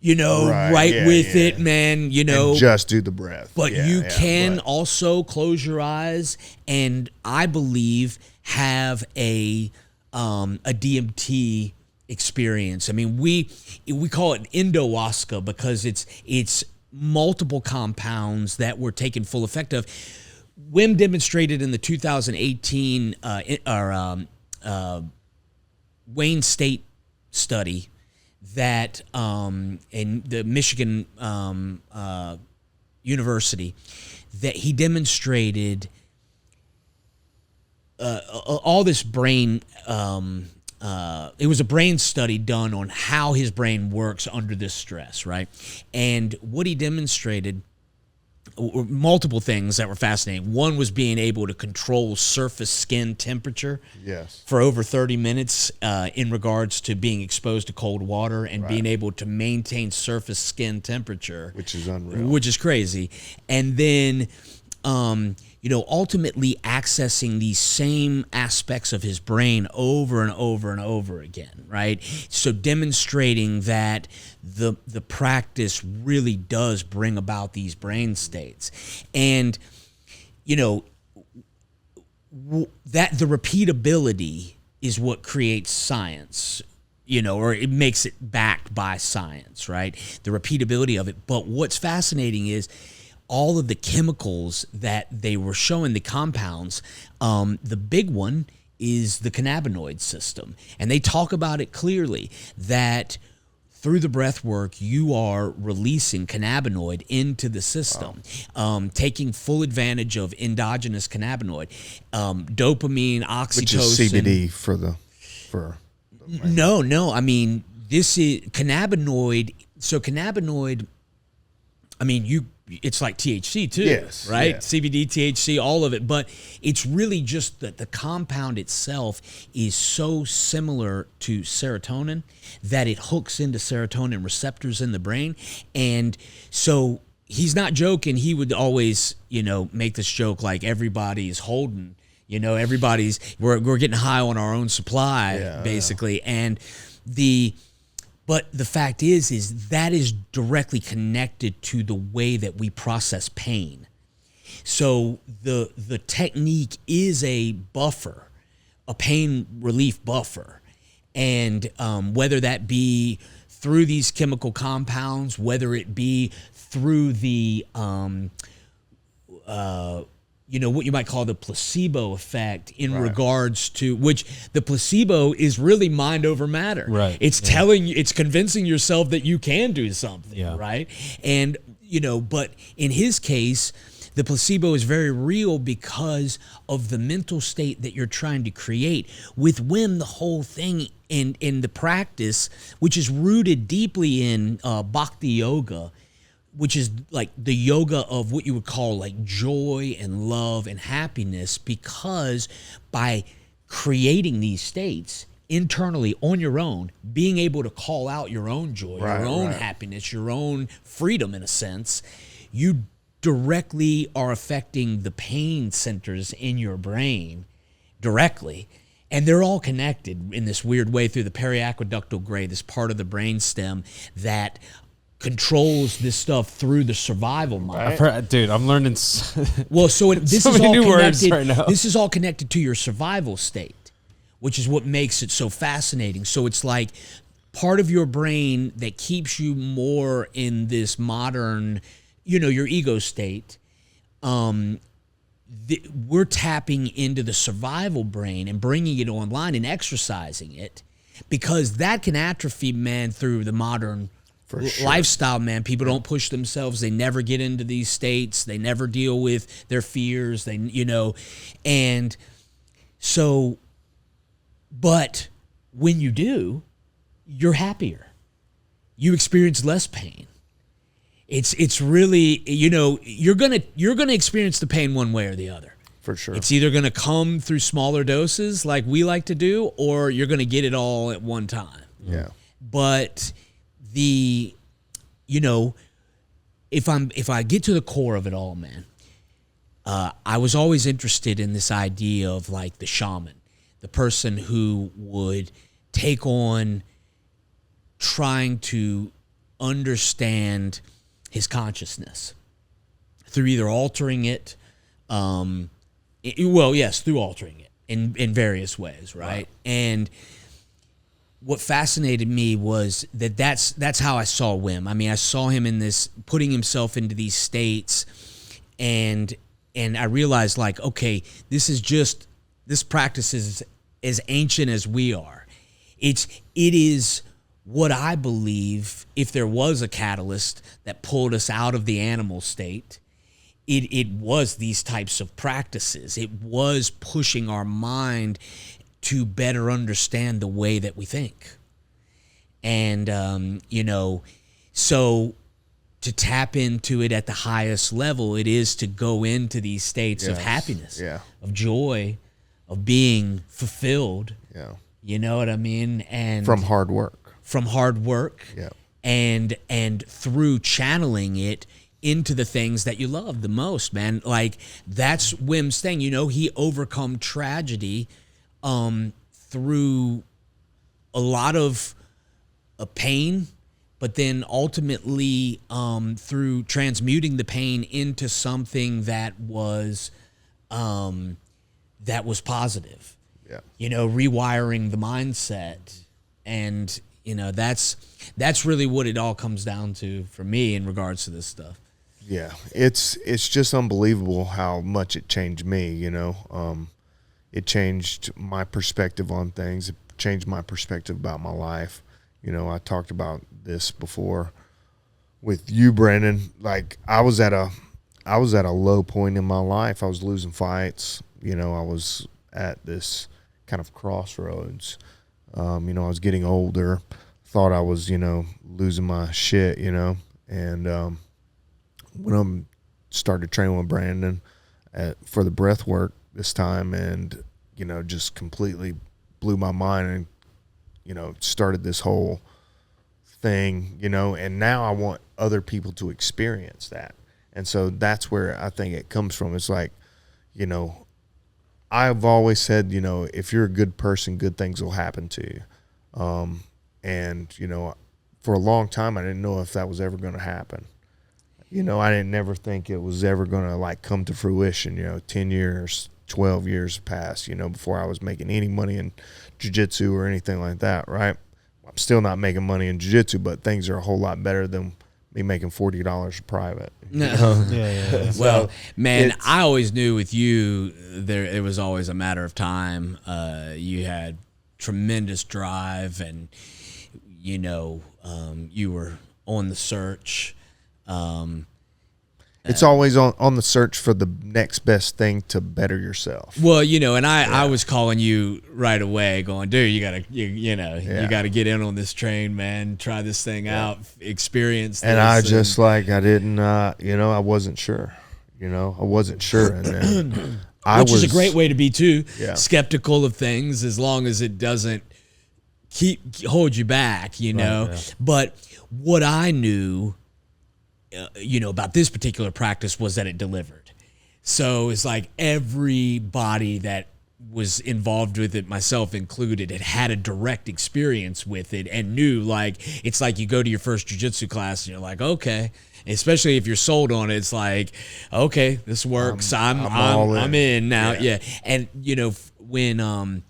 Speaker 4: with it, man,
Speaker 3: And just do the breath.
Speaker 4: But you can also close your eyes and I believe have a DMT experience. I mean, we call it endowaska because it's multiple compounds that were taken full effect of. Wim demonstrated in the 2018 Wayne State study that in the Michigan University, that he demonstrated all this brain. It was a brain study done on how his brain works under this stress, right? And what he demonstrated were multiple things that were fascinating. One was being able to control surface skin temperature for over 30 minutes in regards to being exposed to cold water and being able to maintain surface skin temperature.
Speaker 3: Which is unreal.
Speaker 4: Which is crazy. And then, ultimately accessing these same aspects of his brain over and over and over again, right? So demonstrating that the practice really does bring about these brain states. And, that the repeatability is what creates science, or it makes it backed by science, right? The repeatability of it. But what's fascinating is all of the chemicals that they were showing, the compounds, the big one is the cannabinoid system. And they talk about it clearly that through the breath work, you are releasing cannabinoid into the system, taking full advantage of endogenous cannabinoid, dopamine, oxytocin.
Speaker 3: Which is CBD for
Speaker 4: No. I mean, this is cannabinoid. So cannabinoid, I mean, it's like THC too,
Speaker 3: yes,
Speaker 4: right?
Speaker 3: Yeah.
Speaker 4: CBD, THC, all of it. But it's really just that the compound itself is so similar to serotonin that it hooks into serotonin receptors in the brain. And so he's not joking. He would always, make this joke like everybody's holding, we're getting high on our own supply, basically. And But the fact is that is directly connected to the way that we process pain. So the technique is a buffer, a pain relief buffer. And whether that be through these chemical compounds, whether it be through the what you might call the placebo effect in regards to which the placebo is really mind over matter.
Speaker 2: Right.
Speaker 4: It's telling you, it's convincing yourself that you can do something. Right. And, but in his case, the placebo is very real because of the mental state that you're trying to create. With Wim, the whole thing in the practice, which is rooted deeply in Bhakti Yoga, which is like the yoga of what you would call like joy and love and happiness, because by creating these states internally on your own, being able to call out your own joy, your own happiness, your own freedom in a sense, you directly are affecting the pain centers in your brain directly. And they're all connected in this weird way through the periaqueductal gray, this part of the brainstem that controls this stuff through the survival mind.
Speaker 2: Dude, I'm learning.
Speaker 4: Well, so this
Speaker 2: so
Speaker 4: is
Speaker 2: many
Speaker 4: all
Speaker 2: new
Speaker 4: connected.
Speaker 2: words right now.
Speaker 4: This is all connected to your survival state, which is what makes it so fascinating. So it's like part of your brain that keeps you more in this modern, your ego state. We're tapping into the survival brain and bringing it online and exercising it, because that can atrophy, man, through the modern lifestyle, man. People don't push themselves. They never get into these states. They never deal with their fears. And so, but when you do, you're happier. You experience less pain. It's really, you're gonna experience the pain one way or the other.
Speaker 3: For sure.
Speaker 4: It's either gonna come through smaller doses like we like to do, or you're gonna get it all at one time.
Speaker 3: Yeah.
Speaker 4: But the you know, if I get to the core of it all, man, I was always interested in this idea of like the shaman, the person who would take on trying to understand his consciousness through either altering it, through altering it in various ways, right? And what fascinated me was that's how I saw Wim. I mean, I saw him in this, putting himself into these states, and I realized, like, okay, this practice is as ancient as we are. It is what I believe, if there was a catalyst that pulled us out of the animal state, it was these types of practices. It was pushing our mind to better understand the way that we think. And, so to tap into it at the highest level, it is to go into these states of happiness, of joy, of being fulfilled.
Speaker 3: Yeah.
Speaker 4: You know what I mean? And
Speaker 3: From hard work. Yeah.
Speaker 4: And through channeling it into the things that you love the most, man. Like, that's Wim's thing. You know, he overcome tragedy through a lot of pain, but then ultimately through transmuting the pain into something that was positive.
Speaker 3: Yeah.
Speaker 4: You know, rewiring the mindset. And, you know, that's really what it all comes down to for me in regards to this stuff.
Speaker 3: Yeah, it's just unbelievable how much it changed me, you know. It changed my perspective on things. It changed my perspective about my life. You know, I talked about this before with you, Brandon. Like, I was at a low point in my life. I was losing fights. You know, I was at this kind of crossroads. You know, I was getting older. Thought I was, you know, losing my shit, you know. And when I started training with Brandon for the breath work this time, and, you know, just completely blew my mind, and, you know, started this whole thing, you know, and now I want other people to experience that. And so that's where I think it comes from. It's like, you know, I've always said, you know, if you're a good person, good things will happen to you. And, you know, for a long time, I didn't know if that was ever going to happen. You know, I didn't never think it was ever going to, like, come to fruition. You know, 10 years, 12 years passed, you know, before I was making any money in jiu-jitsu or anything like that, right? I'm still not making money in jiu-jitsu, but things are a whole lot better than me making $40 private.
Speaker 4: No.
Speaker 2: Yeah.
Speaker 4: Well, man, I always knew with you, it was always a matter of time. You had tremendous drive, and, you know, you were on the search.
Speaker 3: It's always on the search for the next best thing to better yourself.
Speaker 4: Well, you know, and I was calling you right away, going, dude, you gotta get in on this train, man. Try this thing out, experience this.
Speaker 3: And I just I didn't, you know, I wasn't sure. You know, I wasn't sure, and then
Speaker 4: which is a great way to be too.
Speaker 3: Yeah.
Speaker 4: Skeptical of things, as long as it doesn't hold you back, you know.
Speaker 2: Yeah.
Speaker 4: But what I knew, you know, about this particular practice was that it delivered. So it's like everybody that was involved with it, myself included, had a direct experience with it and knew, like, it's like you go to your first jiu-jitsu class and you're like, okay, especially if you're sold on it, it's like, okay, this works. I'm in now. Yeah. And, you know, when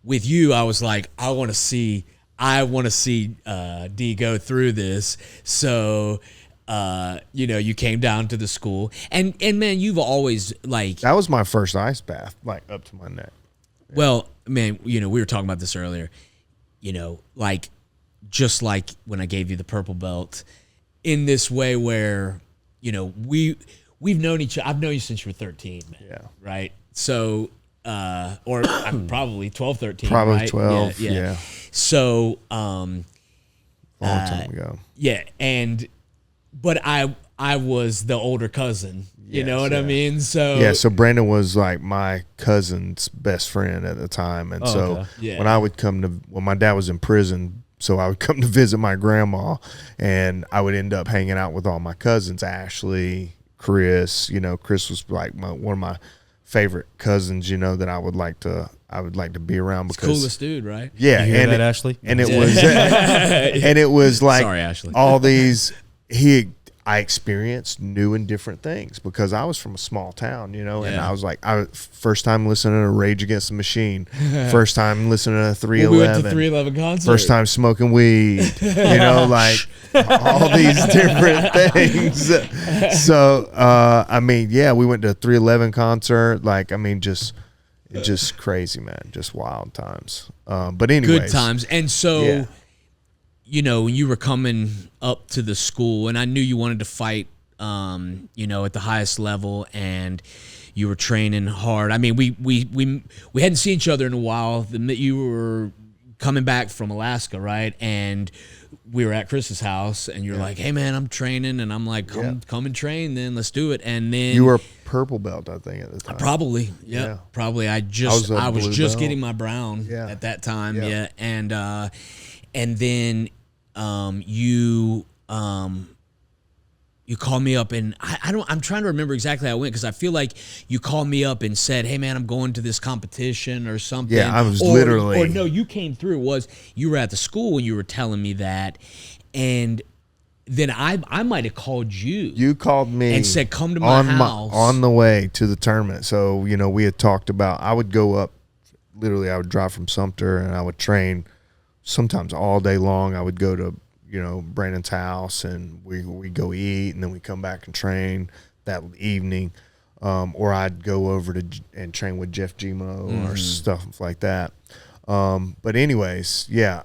Speaker 4: with you, I was like, I want to see D go through this. So you know, you came down to the school, and man, you've always, like,
Speaker 3: that was my first ice bath, like, up to my neck.
Speaker 4: Yeah. Well, man, you know, we were talking about this earlier, you know, like, just like when I gave you the purple belt, in this way where, you know, we've known each other. I've known you since you were 13, man.
Speaker 3: Yeah.
Speaker 4: Right. So, or probably 12, 13.
Speaker 3: Probably
Speaker 4: right?
Speaker 3: 12. Yeah.
Speaker 4: So,
Speaker 3: long time ago.
Speaker 4: Yeah. But I was the older cousin, you know what I mean?
Speaker 3: So Brandon was like my cousin's best friend at the time. And when I would when my dad was in prison, so I would come to visit my grandma, and I would end up hanging out with all my cousins, Ashley, Chris. You know, Chris was like one of my favorite cousins. You know, that I would like to be around because
Speaker 4: coolest dude, right?
Speaker 3: Yeah,
Speaker 2: You hear
Speaker 3: and
Speaker 2: that, Ashley?
Speaker 3: and it was like
Speaker 4: Sorry, Ashley.
Speaker 3: all these I experienced new and different things because I was from a small town, you know, and
Speaker 4: Yeah.
Speaker 3: I was like, first time listening to Rage Against the Machine, first time listening to 311,
Speaker 4: we went to 311 concert.
Speaker 3: first time smoking weed, you know, like all these different things. So, I mean, yeah, we went to a 311 concert. Like, I mean, just crazy, man, just wild times. But anyways,
Speaker 4: good times. And so,
Speaker 3: Yeah.
Speaker 4: you know, you were coming up to the school, and I knew you wanted to fight, you know, at the highest level, and you were training hard. I mean, we hadn't seen each other in a while. You were coming back from Alaska, right? And we were at Chris's house, and you're like, "Hey, man, I'm training," and I'm like, "Come and train, then let's do it." And then
Speaker 3: you were purple belt, I think, at the time.
Speaker 4: probably,
Speaker 3: Yeah.
Speaker 4: probably. I
Speaker 3: was a
Speaker 4: was
Speaker 3: blue
Speaker 4: just
Speaker 3: belt.
Speaker 4: getting my brown at that time,
Speaker 3: Yeah.
Speaker 4: and then you called me up, and I'm trying to remember exactly how it went because I feel like you called me up and said, "Hey, man, I'm going to this competition or something."
Speaker 3: Yeah, I was
Speaker 4: or
Speaker 3: literally-
Speaker 4: no, you came through. You were at the school when you were telling me that, and then I might have called you.
Speaker 3: You called me
Speaker 4: and said, "Come to my house."
Speaker 3: on the way to the tournament. So, you know, we had talked about, I would go up, literally I would drive from Sumter and I would train sometimes all day long. I would go to, you know, Brandon's house and we go eat, and then we come back and train that evening. Or I'd go over and train with Jeff Gmo or stuff like that. But anyways, yeah,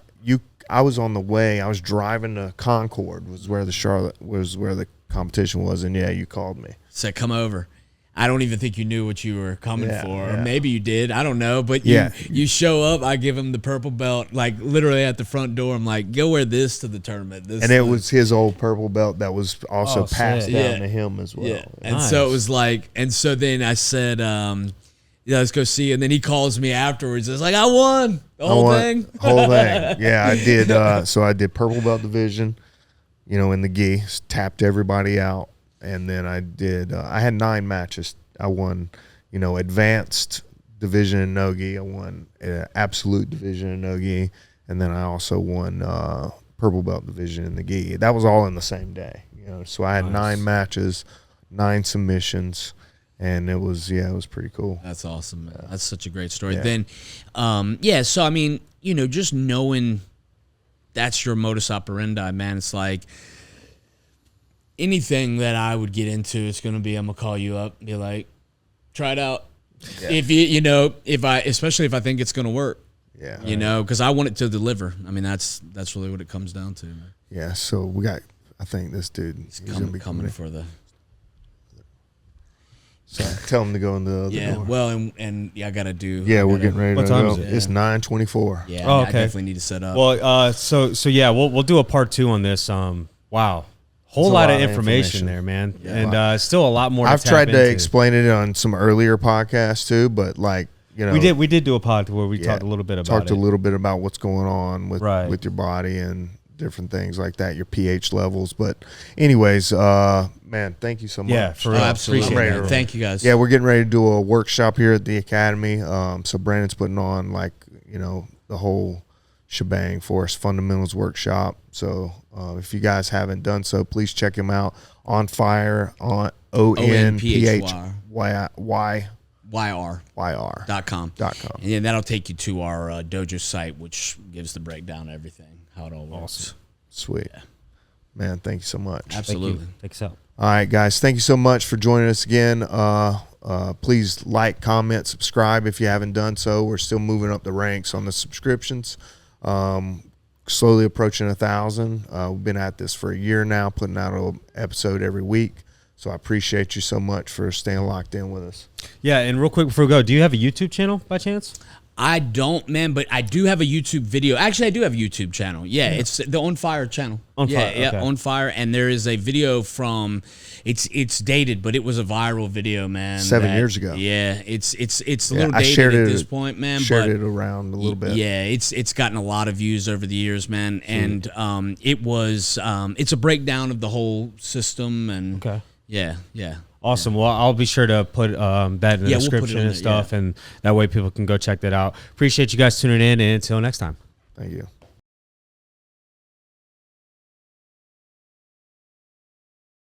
Speaker 3: I was on the way. I was driving to Concord, was where the competition was, and yeah, you called me.
Speaker 4: Said, "Come over." I don't even think you knew what you were coming
Speaker 3: Yeah,
Speaker 4: for.
Speaker 3: yeah.
Speaker 4: Or maybe you did. I don't know. But
Speaker 3: Yeah.
Speaker 4: you show up. I give him the purple belt, like literally at the front door. I'm like, "Go wear this to the tournament."
Speaker 3: And it was his old purple belt that was also
Speaker 2: Oh,
Speaker 3: passed
Speaker 2: sick.
Speaker 3: down
Speaker 4: Yeah.
Speaker 3: to him as well.
Speaker 4: Yeah. And
Speaker 2: Nice.
Speaker 4: so it was like, and so then I said, "Yeah, let's go see." And then he calls me afterwards. It's like, "I won the whole thing."
Speaker 3: Whole thing. Yeah, I did. So I did purple belt division, you know, in the gi, tapped everybody out. And then I did, I had 9 matches. I won, you know, advanced division in no-gi. I won absolute division in no-gi. And then I also won purple belt division in the gi. That was all in the same day, you know. So I had 9 matches, 9 submissions. And it was pretty cool.
Speaker 4: That's awesome, man. That's such a great story.
Speaker 3: Yeah.
Speaker 4: Then, so I mean, you know, just knowing that's your modus operandi, man, it's like anything that I would get into, it's going to be, I'm going to call you up and be like, try it out.
Speaker 3: Yeah.
Speaker 4: If you know, especially if I think it's going to work,
Speaker 3: Yeah.
Speaker 4: you know, because I want it to deliver. I mean, that's really what it comes down to, man.
Speaker 3: Yeah. So we got, I think this dude, he's going to be
Speaker 4: coming for the.
Speaker 3: So tell him to go in the other door.
Speaker 4: Well, and I got to do.
Speaker 3: Yeah, we're getting ready
Speaker 2: What
Speaker 3: to
Speaker 2: time
Speaker 3: go.
Speaker 2: is it?
Speaker 3: It's 9:24.
Speaker 4: Yeah,
Speaker 2: Oh,
Speaker 4: I
Speaker 2: okay.
Speaker 4: definitely need to set up.
Speaker 2: Well, so yeah, we'll do a part 2 on this. Wow, whole lot of information there, man, and still a lot more.
Speaker 3: I've
Speaker 2: to
Speaker 3: tried
Speaker 2: tap
Speaker 3: to
Speaker 2: into.
Speaker 3: explain it on some earlier podcasts too, but like, you know,
Speaker 2: We did do a pod where we talked a little bit about
Speaker 3: talked
Speaker 2: it.
Speaker 3: a little bit about what's going on with
Speaker 2: Right.
Speaker 3: with your body and different things like that, your pH levels. But anyways, man, thank you so much.
Speaker 2: Yeah, for real.
Speaker 4: Absolutely.
Speaker 3: I'm ready
Speaker 4: man.
Speaker 3: to-
Speaker 4: Thank you guys.
Speaker 3: Yeah, we're getting ready to do a workshop here at the academy. So Brandon's putting on, like, you know, the whole shebang for us, fundamentals workshop. So if you guys haven't done so, please check him out. On Fire, on ONPHYR.
Speaker 4: YR.com.
Speaker 3: .com.
Speaker 4: And then that'll take you to our dojo site, which gives the breakdown of everything, how it all works.
Speaker 3: Sweet. Man, thank you so much.
Speaker 4: Absolutely.
Speaker 2: Thanks out.
Speaker 3: All right, guys. Thank you so much for joining us again. Please like, comment, subscribe if you haven't done so. We're still moving up the ranks on the subscriptions. Slowly approaching 1,000. We've been at this for a year now, putting out an episode every week. So I appreciate you so much for staying locked in with us.
Speaker 2: Yeah, and real quick before we go, do you have a YouTube channel by chance?
Speaker 4: I don't, man, but I do have a YouTube video. Actually, I do have a YouTube channel. Yeah, it's the On Fire channel.
Speaker 2: On Fire,
Speaker 4: Yeah,
Speaker 2: okay.
Speaker 4: On Fire. And there is a video from, it's dated, but it was a viral video, man.
Speaker 3: 7 years ago.
Speaker 4: Yeah, it's a little
Speaker 3: I
Speaker 4: dated
Speaker 3: shared
Speaker 4: at
Speaker 3: it,
Speaker 4: this point, man.
Speaker 3: Shared
Speaker 4: but
Speaker 3: it around a little bit.
Speaker 4: Yeah, it's gotten a lot of views over the years, man. And it's a breakdown of the whole system. And
Speaker 2: Okay.
Speaker 4: yeah.
Speaker 2: Awesome. Well, I'll be sure to put that in the
Speaker 4: Yeah, we'll put it
Speaker 2: description
Speaker 4: on
Speaker 2: and
Speaker 4: there,
Speaker 2: stuff, and that way people can go check that out. Appreciate you guys tuning in, and until next time.
Speaker 3: Thank you.